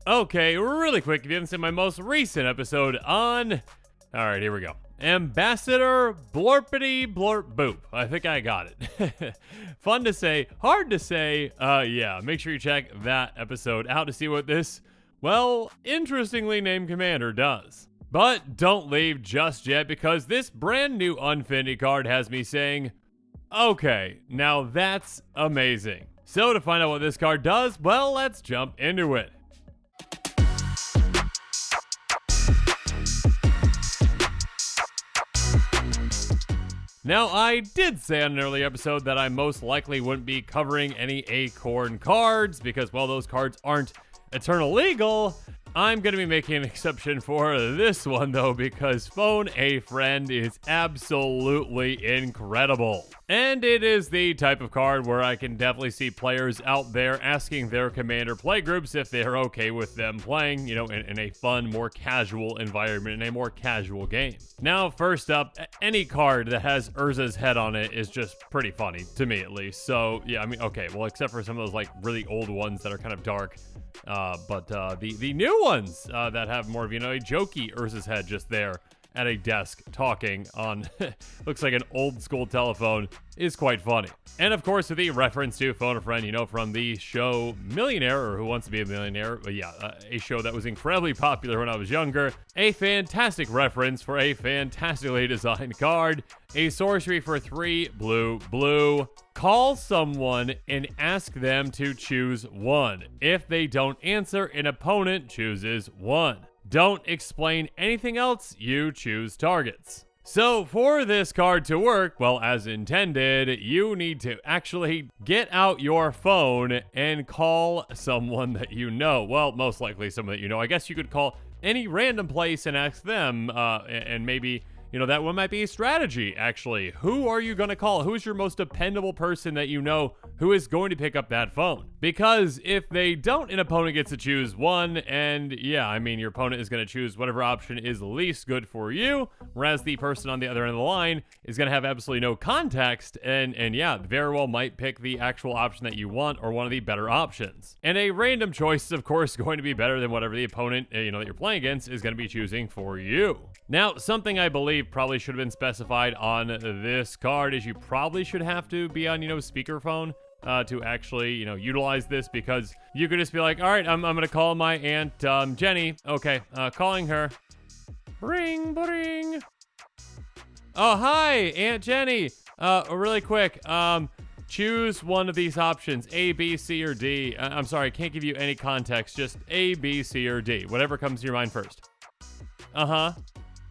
Okay, really quick, if you haven't seen my most recent episode on... Alright, here we go. Ambassador Blorpity Blorp Boop. I think I got it. Fun to say, hard to say. Yeah, make sure you check that episode out to see what this, well, interestingly named commander does. But don't leave just yet, because this brand new Unfinity card has me saying, okay, now that's amazing. So to find out what this card does, well, let's jump into it. Now, I did say on an earlier episode that I most likely wouldn't be covering any Acorn cards because, well, those cards aren't Eternal Legal. I'm going to be making an exception for this one, though, because Phone a Friend is absolutely incredible. And it is the type of card where I can definitely see players out there asking their commander playgroups if they're okay with them playing, you know, in a fun, more casual environment, in a more casual game. Now, first up, any card that has Urza's head on it is just pretty funny, to me at least. So, yeah, I mean, okay, well, except for some of those, like, really old ones that are kind of dark. But the new ones that have more of, you know, a jokey Urza's head just there at a desk talking on looks like an old school telephone is quite funny. And of course, with the reference to Phone a Friend, you know, from the show Millionaire, or Who Wants to Be a Millionaire, but yeah, a show that was incredibly popular when I was younger. A fantastic reference for a fantastically designed card. A sorcery for 3 blue. Call someone and ask them to choose one. If they don't answer, an opponent chooses one. Don't explain anything else, you choose targets. So for this card to work, well, as intended, you need to actually get out your phone and call someone that you know. Well, most likely someone that you know. I guess you could call any random place and ask them, and maybe, you know, that one might be a strategy, actually. Who are you going to call? Who's your most dependable person that you know who is going to pick up that phone? Because if they don't, an opponent gets to choose one, and yeah, I mean, your opponent is going to choose whatever option is least good for you, whereas the person on the other end of the line is going to have absolutely no context, and yeah, very well might pick the actual option that you want, or one of the better options. And a random choice is, of course, going to be better than whatever the opponent, you know, that you're playing against is going to be choosing for you. Now, something I believe probably should have been specified on this card is you probably should have to be on, you know, speakerphone to actually, you know, utilize this, because you could just be like, all right, I'm going to call my Aunt Jenny. Okay, calling her. Bring. Oh, hi, Aunt Jenny. Really quick, choose one of these options, A, B, C, or D. I'm sorry, I can't give you any context, just A, B, C, or D. Whatever comes to your mind first. Uh-huh.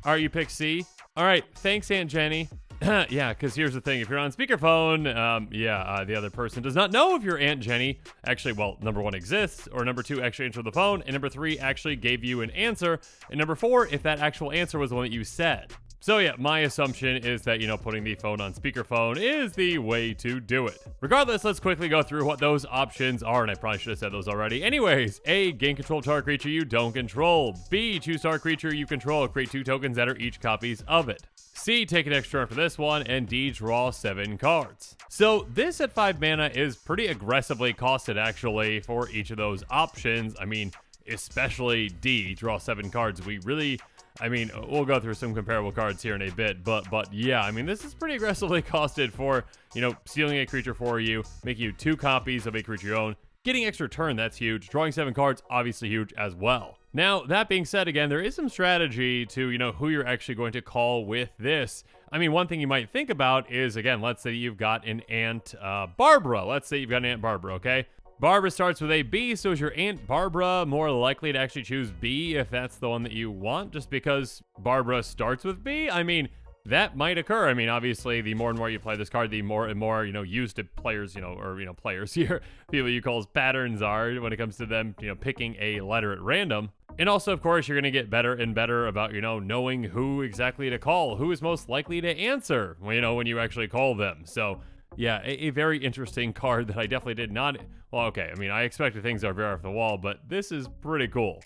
All right, you pick C. All right, thanks, Aunt Jenny. Yeah, because here's the thing. If you're on speakerphone, the other person does not know if your Aunt Jenny actually, well, number 1 exists, or number 2 actually answered the phone, and number 3 actually gave you an answer, and number 4, if that actual answer was the one that you said. So yeah, my assumption is that, you know, putting the phone on speakerphone is the way to do it. Regardless, let's quickly go through what those options are, and I probably should have said those already. Anyways, A, gain control of target creature you don't control. B, choose target creature you control, create 2 tokens that are each copies of it. C, take an extra turn for this one, and D, draw 7 cards. So this at 5 mana is pretty aggressively costed, actually, for each of those options. I mean, especially D, draw 7 cards. We really... I mean, we'll go through some comparable cards here in a bit, but yeah, I mean, this is pretty aggressively costed for, you know, stealing a creature for you, making you 2 copies of a creature you own, getting extra turn, that's huge, drawing 7 cards, obviously huge as well. Now, that being said, again, there is some strategy to, you know, who you're actually going to call with this. I mean, one thing you might think about is, again, let's say you've got an Aunt Barbara. Let's say you've got an Aunt Barbara, okay? Barbara starts with a B, so is your Aunt Barbara more likely to actually choose B if that's the one that you want, just because Barbara starts with B? I mean, that might occur. I mean, obviously, the more and more you play this card, the more and more, you know, used to players, you know, or, you know, players here, people you call patterns are when it comes to them, you know, picking a letter at random. And also, of course, you're going to get better and better about, you know, knowing who exactly to call, who is most likely to answer, you know, when you actually call them. So, yeah, a very interesting card that I definitely did not... Well, okay, I mean, I expected things that are very off the wall, but this is pretty cool.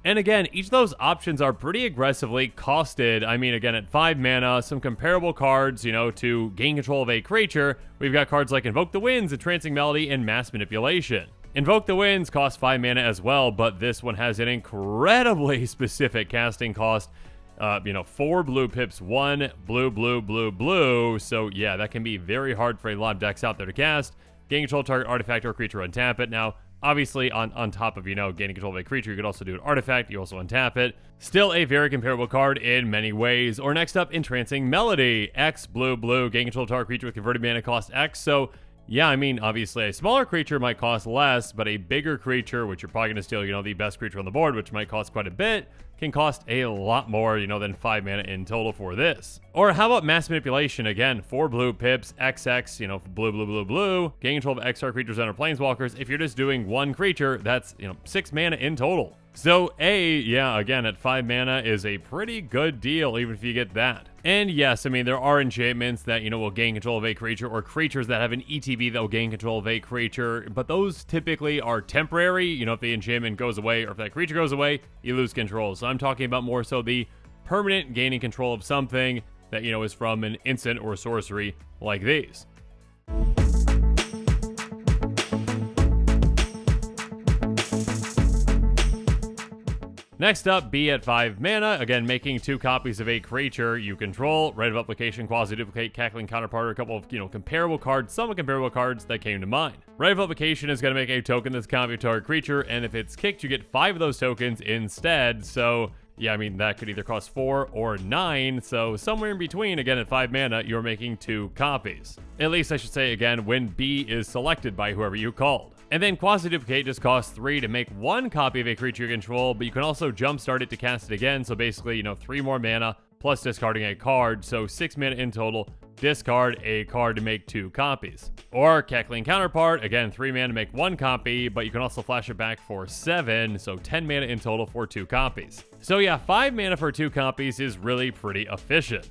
And again, each of those options are pretty aggressively costed. I mean, again, at 5 mana, some comparable cards, to gain control of a creature. We've got cards like Invoke the Winds, Entrancing Melody, and Mass Manipulation. Invoke the Winds costs 5 mana as well, but this one has an incredibly specific casting cost. 4 blue pips, 1 blue, blue, blue, blue. So yeah, that can be very hard for a lot of decks out there to cast. Gain control of target artifact or creature, untap it. Now, obviously, on top of, gaining control of a creature, you could also do an artifact. You also untap it. Still a very comparable card in many ways. Or next up, Entrancing Melody. X, blue, blue, gain control of target creature with converted mana cost X. So yeah, I mean, obviously, a smaller creature might cost less, but a bigger creature, which you're probably going to steal, the best creature on the board, which might cost quite a bit, can cost a lot more, than 5 mana in total for this. Or how about Mass Manipulation? Again, 4 blue pips, XX, blue, blue, blue, blue, gain control of XR creatures and/or planeswalkers. If you're just doing one creature, that's, 6 mana in total. So again, at 5 mana is a pretty good deal, even if you get that. And yes, I mean, there are enchantments that, will gain control of a creature, or creatures that have an ETB that will gain control of a creature, but those typically are temporary. If the enchantment goes away, or if that creature goes away, you lose control. So I'm talking about more so the permanent gaining control of something that, is from an instant or sorcery like these. Next up, B at 5 mana, again making 2 copies of a creature you control. Rite of Application, Quasi-Duplicate, Cackling Counterpart are a couple of, comparable cards, somewhat comparable cards that came to mind. Rite of Application is going to make a token that's a copy of target creature, and if it's kicked, you get 5 of those tokens instead. So yeah, I mean, that could either cost 4 or 9, so somewhere in between, again, at 5 mana, you're making 2 copies. At least, I should say, again, when B is selected by whoever you called. And then Quasi-Duplicate just costs 3 to make 1 copy of a creature you control, but you can also jumpstart it to cast it again, so basically, 3 more mana, plus discarding a card, so 6 mana in total. Discard a card to make 2 copies. Or Cackling Counterpart, again, 3 mana to make 1 copy, but you can also flash it back for 7, so 10 mana in total for 2 copies. So yeah, 5 mana for 2 copies is really pretty efficient.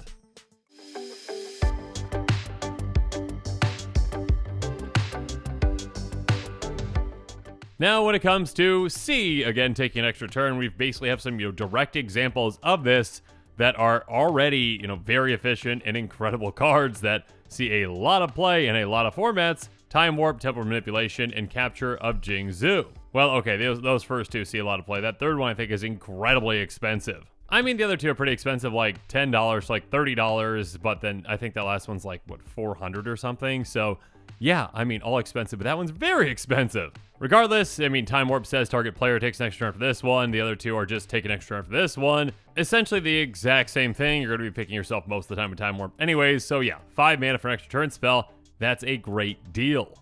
Now, when it comes to C, again, taking an extra turn, we basically have some, direct examples of this that are already, very efficient and incredible cards that see a lot of play in a lot of formats. Time Warp, Temporal Manipulation, and Capture of Jingzhou. Well, okay, those first 2 see a lot of play. That third one, I think, is incredibly expensive. I mean, the other 2 are pretty expensive, like $10, like $30, but then I think that last one's like, $400 or something? So yeah, I mean, all expensive, but that one's very expensive. Regardless, I mean, Time Warp says target player takes an extra turn for this one. The other 2 are just take an extra turn for this one. Essentially the exact same thing. You're going to be picking yourself most of the time with Time Warp anyways. So yeah, 5 mana for an extra turn spell. That's a great deal.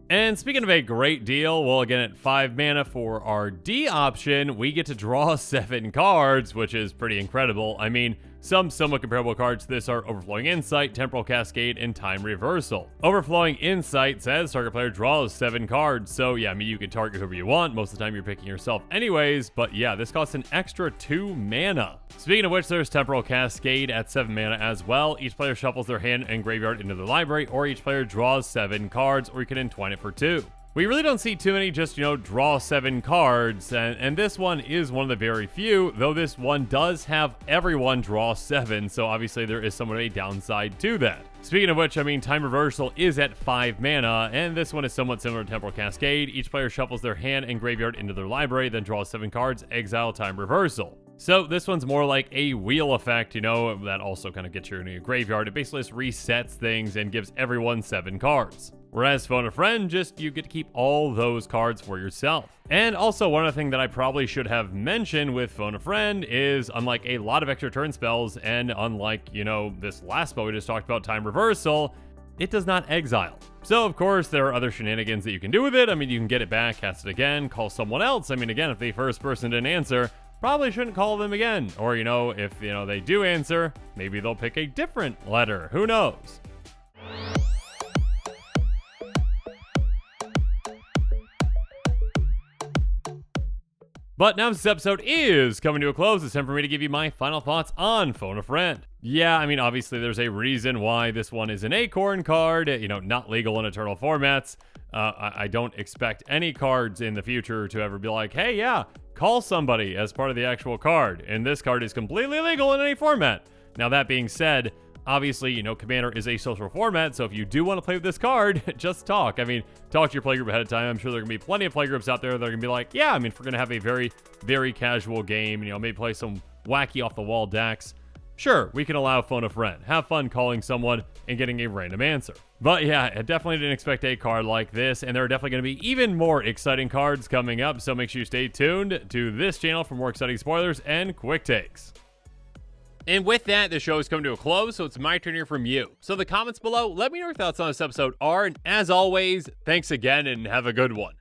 And speaking of a great deal, well, again, at 5 mana for our D option, we get to draw 7 cards, which is pretty incredible. I mean, some somewhat comparable cards to this are Overflowing Insight, Temporal Cascade, and Time Reversal. Overflowing Insight says target player draws 7 cards, so yeah, I mean, you can target whoever you want. Most of the time you're picking yourself anyways, but yeah, this costs an extra 2 mana. Speaking of which, there's Temporal Cascade at 7 mana as well. Each player shuffles their hand and graveyard into their library, or each player draws 7 cards, or you can entwine it for 2. We really don't see too many just, draw 7 cards, and this one is one of the very few, though this one does have everyone draw 7, so obviously there is somewhat of a downside to that. Speaking of which, I mean, Time Reversal is at 5 mana, and this one is somewhat similar to Temporal Cascade. Each player shuffles their hand and graveyard into their library, then draws 7 cards, exile Time Reversal. So this one's more like a wheel effect, that also kind of gets you in your graveyard. It basically just resets things and gives everyone 7 cards. Whereas Phone a Friend, you get to keep all those cards for yourself. And also, one other thing that I probably should have mentioned with Phone a Friend is, unlike a lot of extra turn spells, and unlike, this last spell we just talked about, Time Reversal, it does not exile. So, of course, there are other shenanigans that you can do with it. I mean, you can get it back, cast it again, call someone else. I mean, again, if the first person didn't answer, probably shouldn't call them again. Or, if, they do answer, maybe they'll pick a different letter. Who knows? But now this episode is coming to a close. It's time for me to give you my final thoughts on Phone a Friend. Yeah, I mean, obviously there's a reason why this one is an Acorn card, not legal in Eternal formats. I don't expect any cards in the future to ever be like, hey, yeah, call somebody as part of the actual card. And this card is completely legal in any format. Now, that being said, obviously, Commander is a social format, so if you do want to play with this card, just talk. I mean, talk to your playgroup ahead of time. I'm sure there are going to be plenty of playgroups out there that are going to be like, yeah, I mean, if we're going to have a very, very casual game, maybe play some wacky off-the-wall decks, sure, we can allow Phone a Friend. Have fun calling someone and getting a random answer. But yeah, I definitely didn't expect a card like this, and there are definitely going to be even more exciting cards coming up, so make sure you stay tuned to this channel for more exciting spoilers and quick takes. And with that, the show is coming to a close, so it's my turn to hear from you. So the comments below, let me know your thoughts on this episode are, and as always, thanks again and have a good one.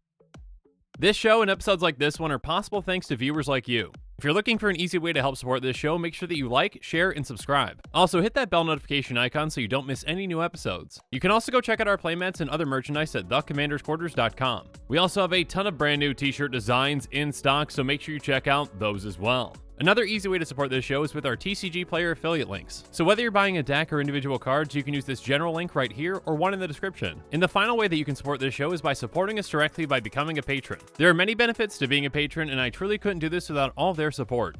This show and episodes like this one are possible thanks to viewers like you. If you're looking for an easy way to help support this show, make sure that you like, share, and subscribe. Also, hit that bell notification icon so you don't miss any new episodes. You can also go check out our playmats and other merchandise at thecommandersquarters.com. We also have a ton of brand new t-shirt designs in stock, so make sure you check out those as well. Another easy way to support this show is with our TCG Player affiliate links. So whether you're buying a deck or individual cards, you can use this general link right here or one in the description. And the final way that you can support this show is by supporting us directly by becoming a patron. There are many benefits to being a patron, and I truly couldn't do this without all of their support.